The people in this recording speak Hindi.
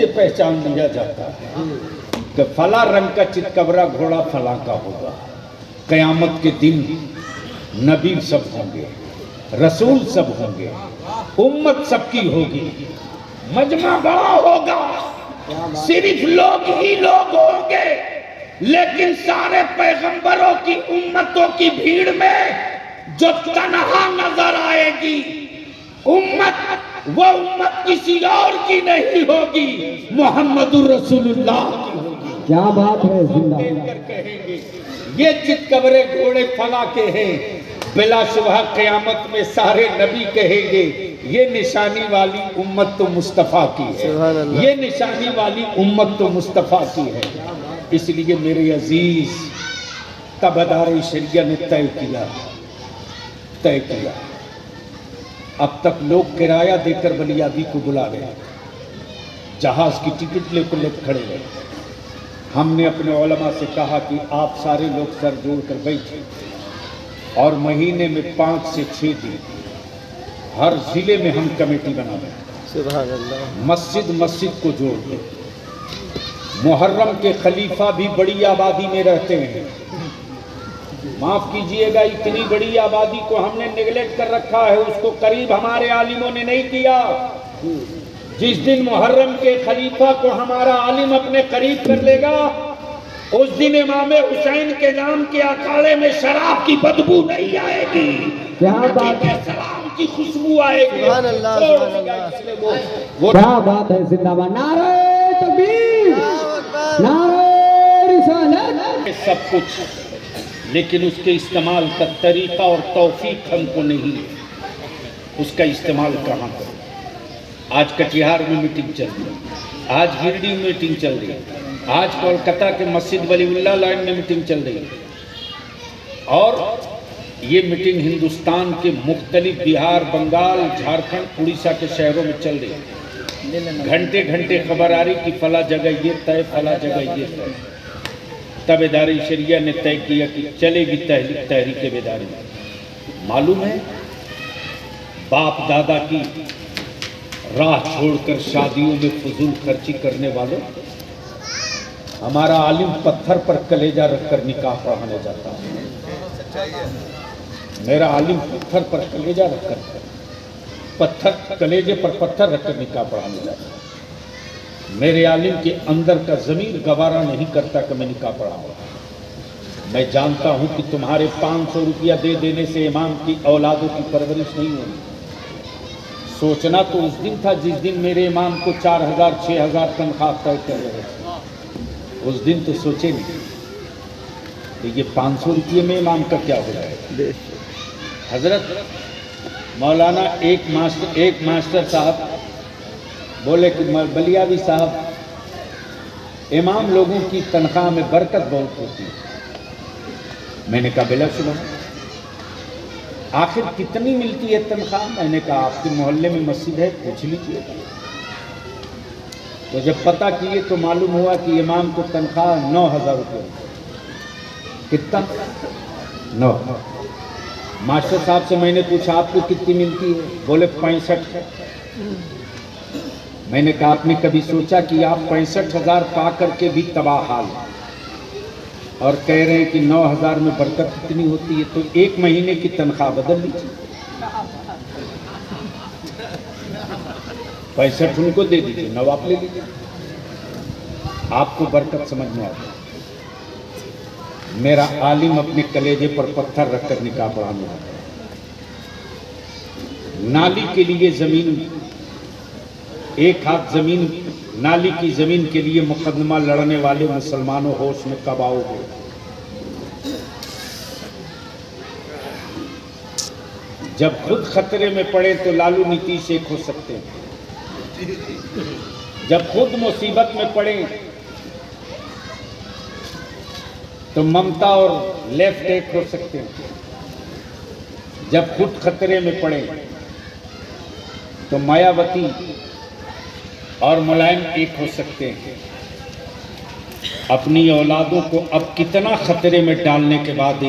से पहचान लिया जाता है कि फला रंग का चितकबरा घोड़ा फला का होगा। कयामत के दिन नबी सब होंगे, रसूल सब होंगे, उम्मत सबकी होगी, मजमा बड़ा होगा, सिर्फ लोग ही लोग होंगे, लेकिन सारे पैगंबरों की उम्मतों की भीड़ में जो तन्हा नजर आएगी उम्मत, वो उम्मत किसी और की नहीं होगी, मोहम्मदुर रसूलुल्लाह की होगी। क्या बात है, जिंदाबाद। कहेंगे ये चितकबरे घोड़े फला के हैं, बिलाशुबह क़यामत में सारे नबी कहेंगे ये निशानी वाली उम्मत तो मुस्तफ़ा की है, ये निशानी वाली उम्मत तो मुस्तफ़ा की है। इसलिए मेरे अजीज तबदार शरिया ने तय किया। अब तक लोग किराया देकर बलियादी को बुला रहे हैं, जहाज की टिकट लेकर लोग खड़े हैं। हमने अपने उलमा से कहा कि आप सारे लोग सर जोड़कर बैठे और महीने में 5 से 6 दिन हर जिले में हम कमेटी बना रहे हैं। सुभान अल्लाह। मस्जिद को जोड़ दें। मुहर्रम के खलीफा भी बड़ी आबादी में रहते हैं। माफ कीजिएगा, इतनी बड़ी आबादी को हमने नेगलेक्ट कर रखा है, उसको करीब हमारे आलिमों ने नहीं किया। जिस दिन मुहर्रम के खलीफा को हमारा आलिम अपने करीब कर लेगा, उस दिन इमाम हुसैन के नाम के अखाड़े में शराब की बदबू नहीं आएगी, क्या बात है, सलाम की खुशबू आएगी। सुभान अल्लाह, सुभान अल्लाह। क्या बात है, जिंदाबाद। नारे तकबीर, नारे रिसालत। सब कुछ, लेकिन उसके इस्तेमाल का तरीका और तौफीक हमको नहीं है, उसका इस्तेमाल कहाँ करें। आज कटिहार में मीटिंग चल रही है, आज गिरडी में मीटिंग चल रही है, आज कोलकाता के मस्जिद वलीउल्लाह लाइन में मीटिंग चल रही है, और ये मीटिंग हिंदुस्तान के मुख्तलिफ बिहार, बंगाल, झारखंड, उड़ीसा के शहरों में चल रही है। घंटे घंटे खबर आ रही कि फला जगह ये तय, फला जगह ये तय। तब इदारे शरिया ने तय किया कि चलेगी तहरीक बेदारी। मालूम है, बाप दादा की राह छोड़कर शादियों में फजूल खर्ची करने वालों, हमारा आलिम पत्थर पर कलेजा रखकर निकाह पढ़ाने जाता है। मेरा आलिम पत्थर पर कलेजा रखकर, पत्थर कलेजे पर पत्थर रखकर निकाह पढ़ाने जाता है। मेरे आलिम के अंदर का ज़मीर गवारा नहीं करता कि मैं निकाह पढ़ाऊँ। मैं जानता हूँ कि तुम्हारे 500 रुपया दे देने से इमाम की औलादों की परवरिश नहीं होगी। सोचना तो उस दिन था जिस दिन मेरे इमाम को 4000 6000 तनख्वाह तय कर रहे थे। उस दिन तो सोचे नहीं कि ये 500 रुपये में इमाम का क्या हो जाएगा। हजरत मौलाना एक मास्टर साहब बोले कि बलियावी साहब, इमाम लोगों की तनख्वाह में बरकत बहुत होती है। मैंने कहा बिलाशुबा, आखिर कितनी मिलती है तनख्वाह? मैंने कहा आपके मोहल्ले में मस्जिद है, पूछ लीजिए। तो जब पता किए तो मालूम हुआ कि इमाम को तनख्वाह 9000 रुपये। कितना? 9। मास्टर साहब से मैंने पूछा आपको कितनी मिलती है? बोले 65 है। मैंने कहा आपने कभी सोचा कि आप 65,000 पा करके भी तबाह हाल और कह रहे हैं कि 9000 में बरकत कितनी होती है? तो 1 महीने की तनख्वाह बदल लीजिए, 65 उनको दे दीजिए, 9 आप ले लीजिए, आपको बरकत समझ में आता है। मेरा आलिम अपने कलेजे पर पत्थर रखकर निकाह पढ़ाने लगा। नाली के लिए जमीन, एक हाथ जमीन, नाली की जमीन के लिए मुकदमा लड़ने वाले मुसलमानों, होश में कब आओगे? जब खुद खतरे में पड़े तो लालू नीतीश एक हो सकते हैं, जब खुद मुसीबत में पड़े तो ममता और लेफ्ट एक हो सकते हैं, जब खुद खतरे में पड़े तो मायावती और मुलायम एक हो सकते हैं। अपनी औलादों को अब कितना खतरे में डालने के बाद